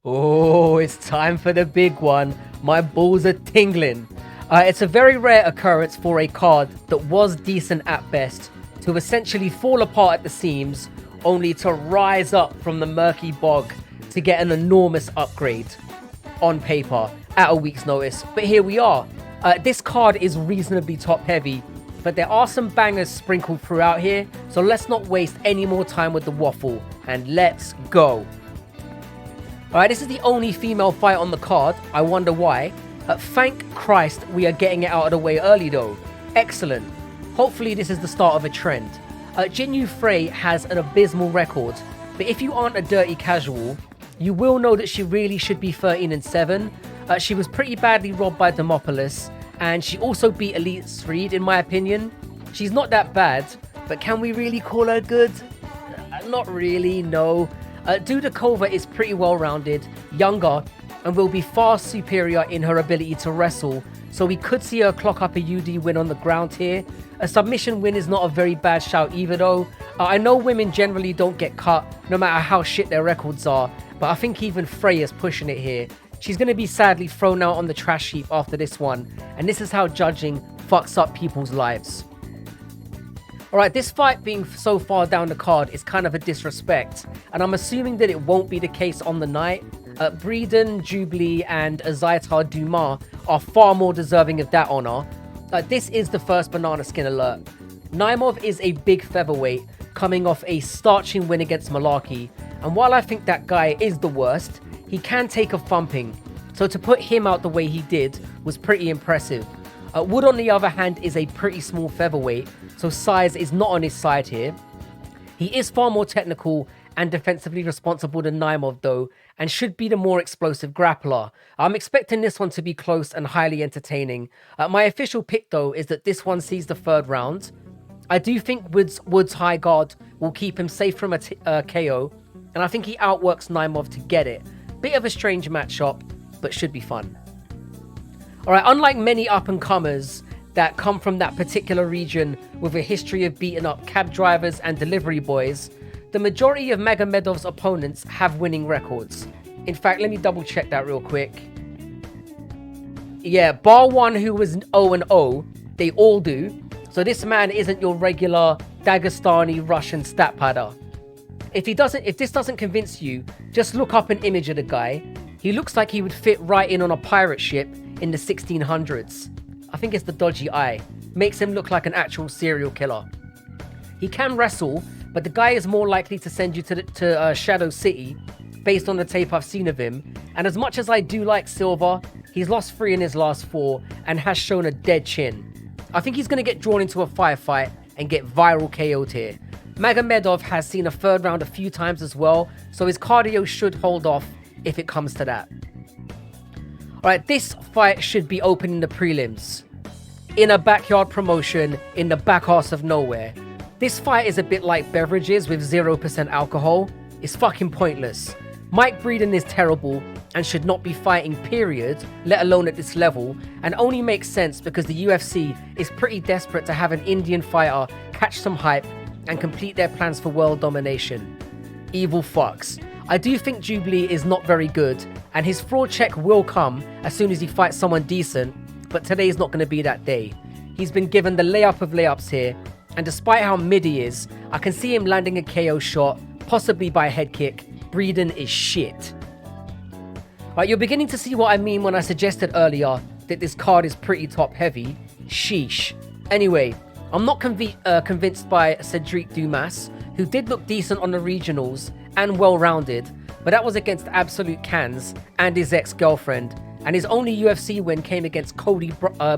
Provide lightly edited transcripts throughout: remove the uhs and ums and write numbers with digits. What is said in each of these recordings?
Oh, it's time for the big one. My balls are tingling. It's a very rare occurrence for a card that was decent at best to essentially fall apart at the seams, only to rise up from the murky bog to get an enormous upgrade on paper at a week's notice. But here we are. This card is reasonably top heavy, but there are some bangers sprinkled throughout here, so let's not waste any more time with the waffle and let's go. Alright, this is the only female fight on the card. I wonder why. Thank Christ we are getting it out of the way early though. Excellent. Hopefully this is the start of a trend. Jin Yu Frey has an abysmal record, but if you aren't a dirty casual, you will know that she really should be 13-7. She was pretty badly robbed by Dumas, and she also beat Elliot Reed in my opinion. She's not that bad, but can we really call her good? Not really, no. Dudakova is pretty well-rounded, younger, and will be far superior in her ability to wrestle, so we could see her clock up a UD win on the ground here. A submission win is not a very bad shout either though. I know women generally don't get cut, no matter how shit their records are, but I think even Frey is pushing it here. She's going to be sadly thrown out on the trash heap after this one, and this is how judging fucks up people's lives. Alright, this fight being so far down the card is kind of a disrespect, and I'm assuming that it won't be the case on the night. Breeden, Jubli, and Azaitar Dumas are far more deserving of that honor. This is the first banana skin alert. Naimov is a big featherweight, coming off a starching win against Malarkey, and while I think that guy is the worst, he can take a thumping, so to put him out the way he did was pretty impressive. Wood, on the other hand, is a pretty small featherweight, so size is not on his side here. He is far more technical and defensively responsible than Naimov though, and should be the more explosive grappler. I'm expecting this one to be close and highly entertaining. My official pick though is that this one sees the third round. I do think Wood's high guard will keep him safe from a KO, and I think he outworks Naimov to get it. Bit of a strange matchup, but should be fun. Alright, unlike many up-and-comers that come from that particular region with a history of beating up cab drivers and delivery boys, the majority of Magomedov's opponents have winning records. In fact, let me double check that real quick. Yeah, bar one who was 0-0, they all do. So this man isn't your regular Dagestani Russian stat padder. If this doesn't convince you, just look up an image of the guy. He looks like he would fit right in on a pirate ship in the 1600s. I think it's the dodgy eye. Makes him look like an actual serial killer. He can wrestle, but the guy is more likely to send you to Shadow City based on the tape I've seen of him. And as much as I do like Silva, he's lost 3 in his last 4 and has shown a dead chin. I think he's going to get drawn into a firefight and get viral KO'd here. Magomedov has seen a third round a few times as well, so his cardio should hold off if it comes to that. Alright, this fight should be open in the prelims. In a backyard promotion, in the back arse of nowhere. This fight is a bit like beverages with 0% alcohol. It's fucking pointless. Mike Breeden is terrible and should not be fighting, period, let alone at this level, and only makes sense because the UFC is pretty desperate to have an Indian fighter catch some hype and complete their plans for world domination. Evil fucks. I do think Jubli is not very good, and his fraud check will come as soon as he fights someone decent, but today is not going to be that day. He's been given the layup of layups here, and despite how mid he is, I can see him landing a KO shot, possibly by a head kick. Breeden is shit. Right, you're beginning to see what I mean when I suggested earlier that this card is pretty top heavy. Sheesh. Anyway, I'm not convinced by Cedric Dumas, who did look decent on the regionals and well-rounded, but that was against absolute cans and his ex-girlfriend, and his only UFC win came against Cody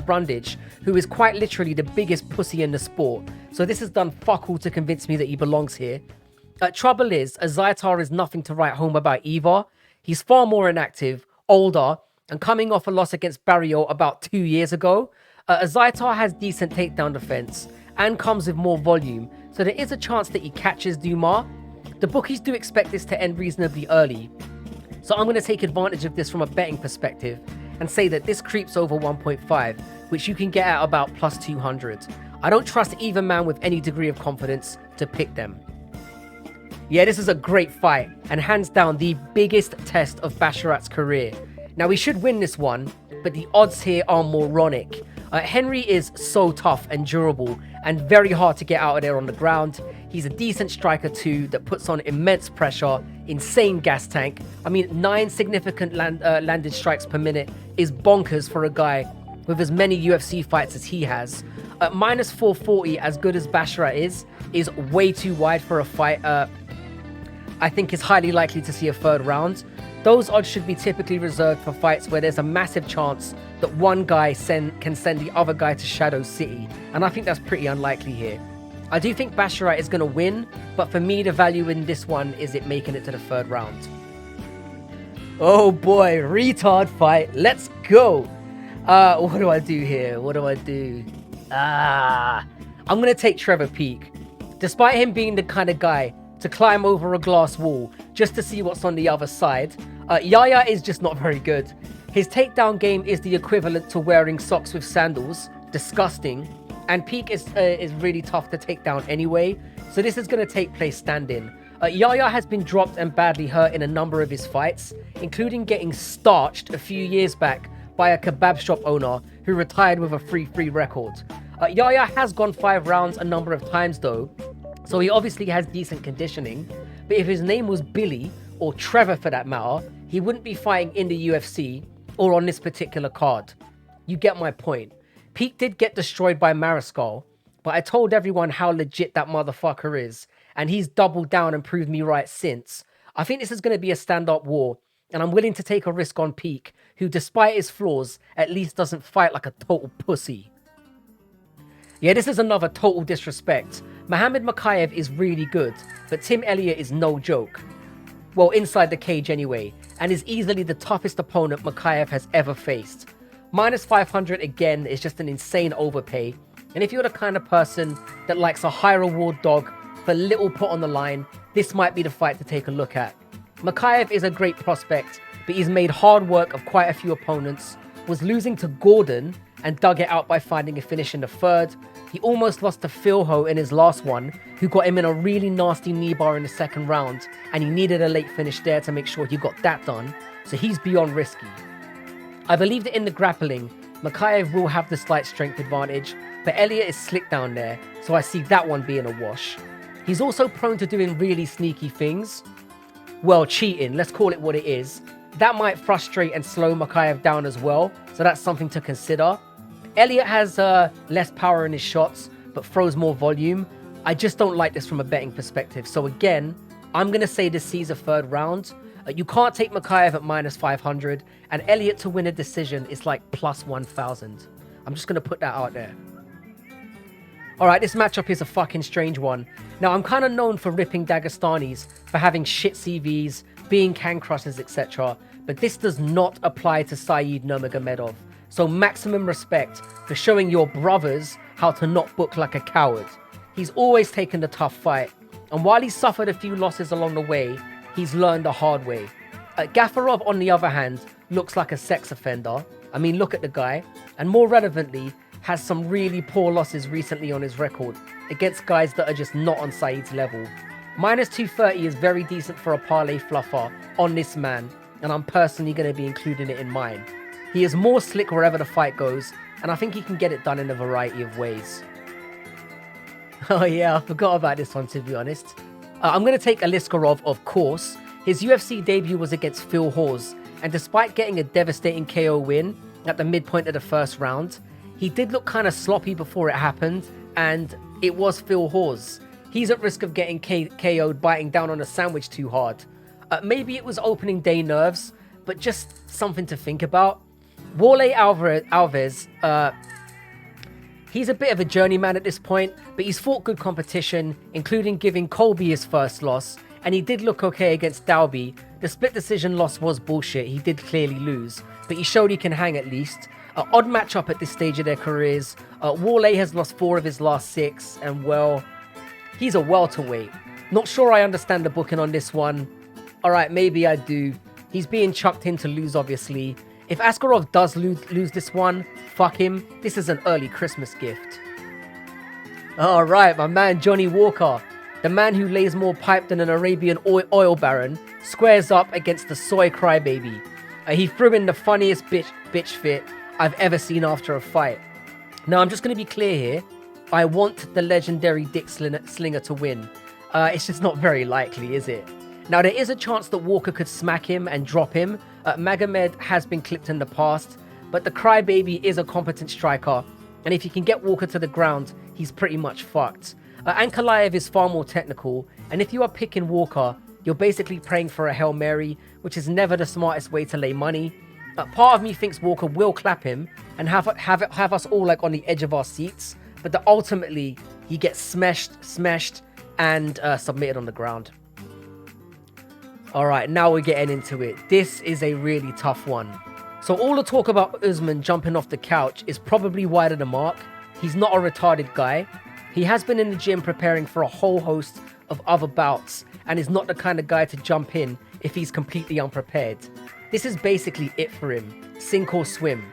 Brundage, who is quite literally the biggest pussy in the sport, so this has done fuck all to convince me that he belongs here. Trouble is, Azaitar is nothing to write home about either. He's far more inactive, older, and coming off a loss against Barrio about 2 years ago. Azaitar has decent takedown defense and comes with more volume, so there is a chance that he catches Dumas. The bookies do expect this to end reasonably early, so I'm going to take advantage of this from a betting perspective and say that this creeps over 1.5, which you can get at about plus 200. I don't trust either man with any degree of confidence to pick them. Yeah, this is a great fight, and hands down the biggest test of Basharat's career. Now, he should win this one, but the odds here are moronic. Henry is so tough and durable, and very hard to get out of there on the ground. He's a decent striker too, that puts on immense pressure, insane gas tank. I mean, 9 significant landed strikes per minute is bonkers for a guy with as many UFC fights as he has. Minus 440, as good as Basharat is way too wide for a fight. I think is highly likely to see a third round. Those odds should be typically reserved for fights where there's a massive chance that one guy can send the other guy to Shadow City, and I think that's pretty unlikely here. I do think Basharat is going to win, but for me the value in this one is it making it to the third round. Oh boy, retard fight, let's go. What do I do here? What do I do? I'm going to take Trevor Peek. Despite him being the kind of guy to climb over a glass wall just to see what's on the other side, Yahya is just not very good. His takedown game is the equivalent to wearing socks with sandals. Disgusting. And Peek is really tough to take down anyway, so this is going to take place standing. Yahya has been dropped and badly hurt in a number of his fights, including getting starched a few years back by a kebab shop owner who retired with a 3-3 record. Yahya has gone 5 rounds a number of times though, so he obviously has decent conditioning, but if his name was Billy, or Trevor for that matter, he wouldn't be fighting in the UFC or on this particular card. You get my point. Peek did get destroyed by Mariscal, but I told everyone how legit that motherfucker is, and he's doubled down and proved me right since. I think this is going to be a stand-up war, and I'm willing to take a risk on Peek, who despite his flaws, at least doesn't fight like a total pussy. Yeah, this is another total disrespect. Mohamed Makhachev is really good, but Tim Elliot is no joke. Well, inside the cage anyway, and is easily the toughest opponent Mokaev has ever faced. Minus 500 again is just an insane overpay, and if you're the kind of person that likes a high reward dog for little put on the line, this might be the fight to take a look at. Mokaev is a great prospect, but he's made hard work of quite a few opponents, was losing to Gordon and dug it out by finding a finish in the third. He almost lost to Phil Ho in his last one, who got him in a really nasty knee bar in the second round, and he needed a late finish there to make sure he got that done, so he's beyond risky. I believe that in the grappling, Mokaev will have the slight strength advantage, but Elliot is slick down there, so I see that one being a wash. He's also prone to doing really sneaky things. Well, cheating, let's call it what it is. That might frustrate and slow Mokaev down as well, so that's something to consider. Elliot has less power in his shots, but throws more volume. I just don't like this from a betting perspective. So again, I'm going to say this sees a third round. You can't take Mokaev at minus 500, and Elliot to win a decision is like plus 1,000. I'm just going to put that out there. Alright, this matchup is a fucking strange one. Now, I'm kind of known for ripping Dagestanis for having shit CVs, being can crushers, etc. But this does not apply to Saeed Nurmagomedov. So maximum respect for showing your brothers how to not book like a coward. He's always taken the tough fight, and while he's suffered a few losses along the way, he's learned the hard way. Gafurov, on the other hand, looks like a sex offender. I mean, look at the guy. And more relevantly, has some really poor losses recently on his record against guys that are just not on Saeed's level. Minus 230 is very decent for a parlay fluffer on this man, and I'm personally going to be including it in mine. He is more slick wherever the fight goes, and I think he can get it done in a variety of ways. Oh yeah, I forgot about this one, to be honest. I'm going to take Aliskerov, of course. His UFC debut was against Phil Hawes, and despite getting a devastating KO win at the midpoint of the first round, he did look kind of sloppy before it happened, and it was Phil Hawes. He's at risk of getting KO'd biting down on a sandwich too hard. Maybe it was opening day nerves, but just something to think about. Warley Alves, he's a bit of a journeyman at this point, but he's fought good competition, including giving Colby his first loss, and he did look okay against Dalby. The split decision loss was bullshit, he did clearly lose, but he showed he can hang at least. Odd matchup at this stage of their careers. Warley has lost 4 of his last 6, and well, he's a welterweight. Not sure I understand the booking on this one. Alright, maybe I do. He's being chucked in to lose, obviously. If Aliskerov does lose this one, fuck him. This is an early Christmas gift. Alright, my man Johnny Walker. the man who lays more pipe than an Arabian oil baron, squares up against the soy crybaby. He threw in the funniest bitch fit I've ever seen after a fight. Now, I'm just going to be clear here. I want the legendary dick slinger to win. It's just not very likely, is it? Now, there is a chance that Walker could smack him and drop him. Magomedov has been clipped in the past, but the crybaby is a competent striker, and if he can get Walker to the ground, he's pretty much fucked. Ankalaev is far more technical, and if you are picking Walker, you're basically praying for a Hail Mary, which is never the smartest way to lay money. Part of me thinks Walker will clap him and have us all like on the edge of our seats, but that ultimately he gets smashed, and submitted on the ground. Alright, now we're getting into it. This is a really tough one. So all the talk about Usman jumping off the couch is probably wide of the mark. He's not a retarded guy. He has been in the gym preparing for a whole host of other bouts and is not the kind of guy to jump in if he's completely unprepared. This is basically it for him. Sink or swim.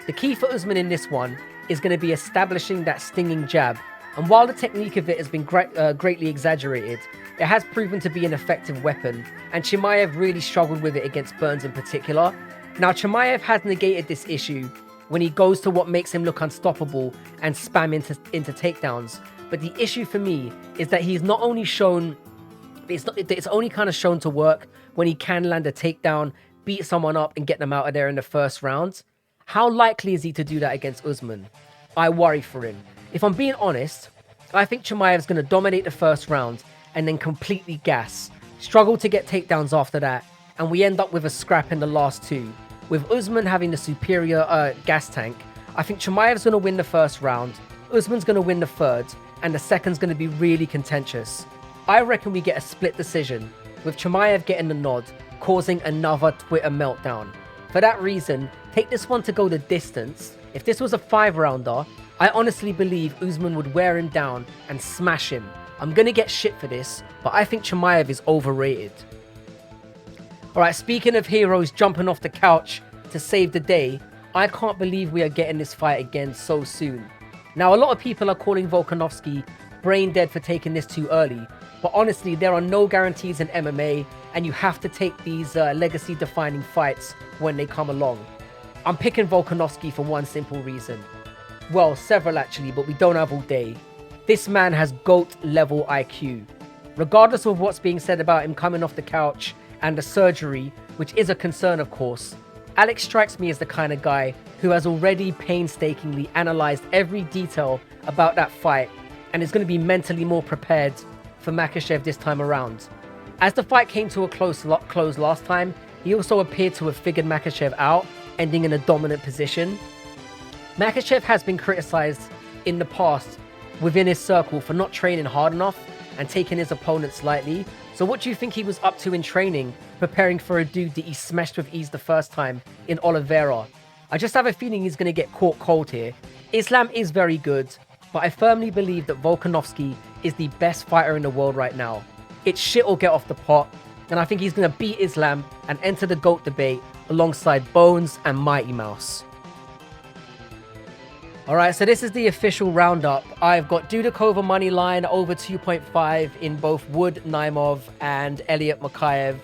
The key for Usman in this one is going to be establishing that stinging jab. And while the technique of it has been greatly exaggerated, it has proven to be an effective weapon, and Chimaev really struggled with it against Burns in particular. Now, Chimaev has negated this issue when he goes to what makes him look unstoppable and spam into takedowns. But the issue for me is that he's not only shown, it's only kind of shown to work when he can land a takedown, beat someone up and get them out of there in the first round. How likely is he to do that against Usman? I worry for him. If I'm being honest, I think Chimaev's going to dominate the first round and then completely gas, struggle to get takedowns after that, and we end up with a scrap in the last two. With Usman having the superior gas tank, I think Chimaev's going to win the first round, Usman's going to win the third, and the second's going to be really contentious. I reckon we get a split decision, with Chimaev getting the nod, causing another Twitter meltdown. For that reason, take this one to go the distance. If this was a 5-rounder, I honestly believe Usman would wear him down and smash him. I'm going to get shit for this, but I think Chimaev is overrated. Alright, speaking of heroes jumping off the couch to save the day, I can't believe we are getting this fight again so soon. Now, a lot of people are calling Volkanovski brain dead for taking this too early, but honestly, there are no guarantees in MMA, and you have to take these legacy-defining fights when they come along. I'm picking Volkanovski for one simple reason. Well, several actually, but we don't have all day. This man has GOAT-level IQ. Regardless of what's being said about him coming off the couch and the surgery, which is a concern of course, Alex strikes me as the kind of guy who has already painstakingly analysed every detail about that fight and is going to be mentally more prepared for Makhachev this time around. As the fight came to a close last time, he also appeared to have figured Makhachev out, ending in a dominant position. Makhachev has been criticised in the past within his circle for not training hard enough and taking his opponents lightly. So what do you think he was up to in training, preparing for a dude that he smashed with ease the first time in Oliveira? I just have a feeling he's going to get caught cold here. Islam is very good, but I firmly believe that Volkanovski is the best fighter in the world right now. It's shit or get off the pot, and I think he's going to beat Islam and enter the GOAT debate alongside Bones and Mighty Mouse. Alright, so this is the official roundup. I've got Dudakova money line over 2.5 in both Wood, Naimov, and Elliot, Mokaev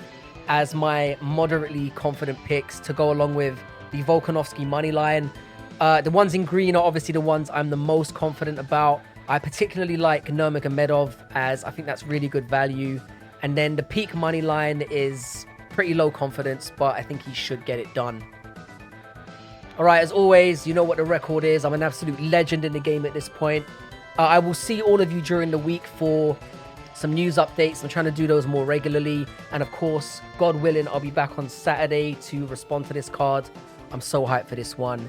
as my moderately confident picks to go along with the Volkanovski money line. The ones in green are obviously the ones I'm the most confident about. I particularly like Nurmagomedov, as I think that's really good value. And then the peak money line is pretty low confidence, but I think he should get it done. Alright, as always, you know what the record is. I'm an absolute legend in the game at this point. I will see all of you during the week for some news updates. I'm trying to do those more regularly. And of course, God willing, I'll be back on Saturday to respond to this card. I'm so hyped for this one.